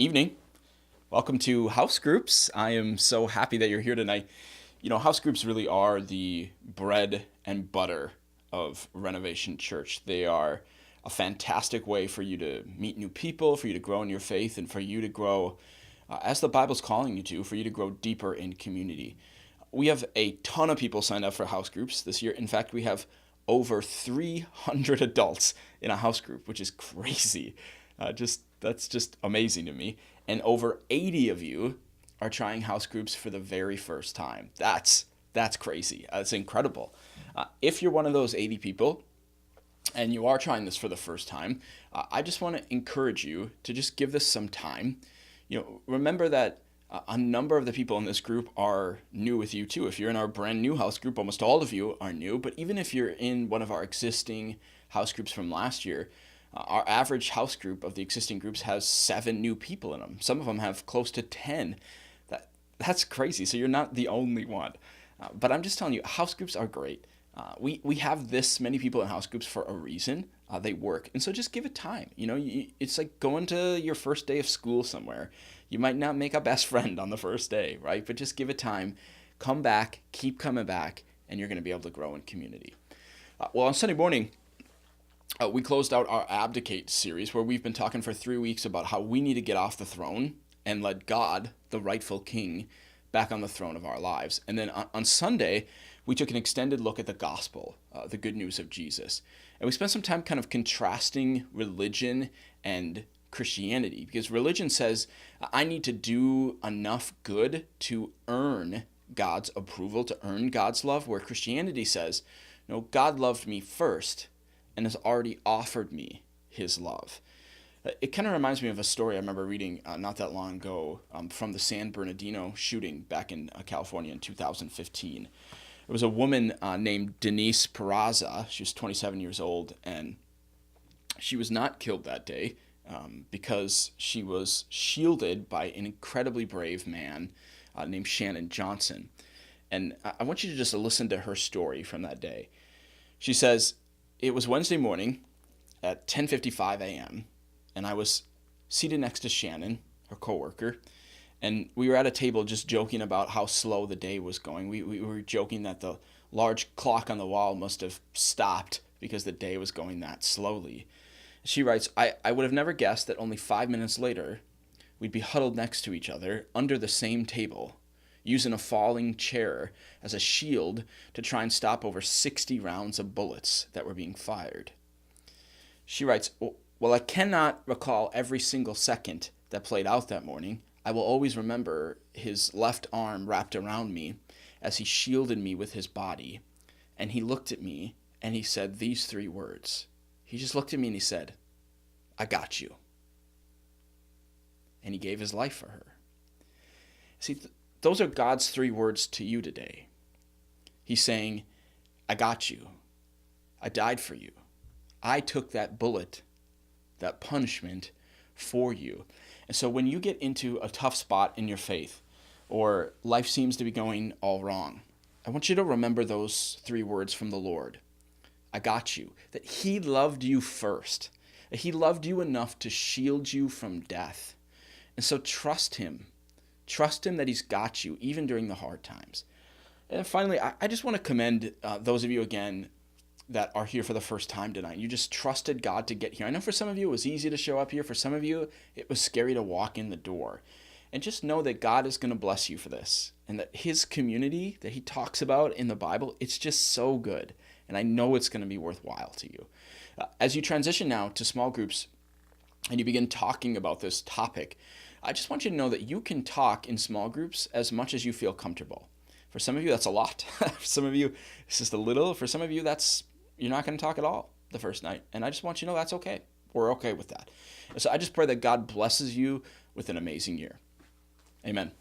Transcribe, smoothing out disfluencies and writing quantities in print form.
evening. Welcome to House Groups. I am so happy that you're here tonight. House groups really are the bread and butter of Renovation Church. They are a fantastic way for you to meet new people, for you to grow in your faith, and for you to grow, as the Bible's calling you to, for you to grow deeper in community. We have a ton of people signed up for house groups this year. In fact, we have over 300 adults in a house group, which is crazy. That's just amazing to me. And over 80 of you are trying house groups for the very first time. That's crazy. That's incredible. If you're one of those 80 people and you are trying this for the first time, I just want to encourage you to just give this some time. Remember that a number of the people in this group are new with you too. If you're in our brand new house group, almost all of you are new. But even if you're in one of our existing house groups from last year, our average house group of the existing groups has 7 new people in them. Some of them have close to 10. That's crazy. So you're not the only one. But I'm just telling you, house groups are great. We have this many people in house groups for a reason. They work. And so just give it time. It's like going to your first day of school somewhere. You might not make a best friend on the first day, right? But just give it time. Come back, keep coming back, and you're going to be able to grow in community. Well, on Sunday morning, we closed out our Abdicate series where we've been talking for 3 weeks about how we need to get off the throne and let God, the rightful king, back on the throne of our lives. And then on Sunday, we took an extended look at the gospel, the good news of Jesus. And we spent some time kind of contrasting religion and Christianity, because religion says I need to do enough good to earn God's approval, to earn God's love, where Christianity says, no, God loved me first and has already offered me his love. It kind of reminds me of a story I remember reading not that long ago from the San Bernardino shooting back in California in 2015. It was a woman named Denise Peraza. She was 27 years old, and she was not killed that day because she was shielded by an incredibly brave man named Shannon Johnson. And I want you to just listen to her story from that day. She says, it was Wednesday morning at 10:55 a.m., and I was seated next to Shannon, her coworker, and we were at a table just joking about how slow the day was going. We were joking that the large clock on the wall must have stopped because the day was going that slowly. She writes, I would have never guessed that only 5 minutes later, we'd be huddled next to each other under the same table, using a falling chair as a shield to try and stop over 60 rounds of bullets that were being fired. She writes, well, I cannot recall every single second that played out that morning. I will always remember his left arm wrapped around me as he shielded me with his body. And he looked at me and he said these 3 words. He just looked at me and he said, I got you. And he gave his life for her. See, those are God's 3 words to you today. He's saying, I got you. I died for you. I took that bullet, that punishment for you. And so when you get into a tough spot in your faith, or life seems to be going all wrong, I want you to remember those 3 words from the Lord. I got you. That he loved you first. That he loved you enough to shield you from death. And so trust him. Trust him that he's got you, even during the hard times. And finally, I just want to commend those of you again that are here for the first time tonight. You just trusted God to get here. I know for some of you it was easy to show up here. For some of you, it was scary to walk in the door. And just know that God is going to bless you for this. And that his community that he talks about in the Bible, it's just so good. And I know it's going to be worthwhile to you. As you transition now to small groups and you begin talking about this topic, I just want you to know that you can talk in small groups as much as you feel comfortable. For some of you, that's a lot. For some of you, it's just a little. For some of you, you're not going to talk at all the first night. And I just want you to know that's okay. We're okay with that. And so I just pray that God blesses you with an amazing year. Amen.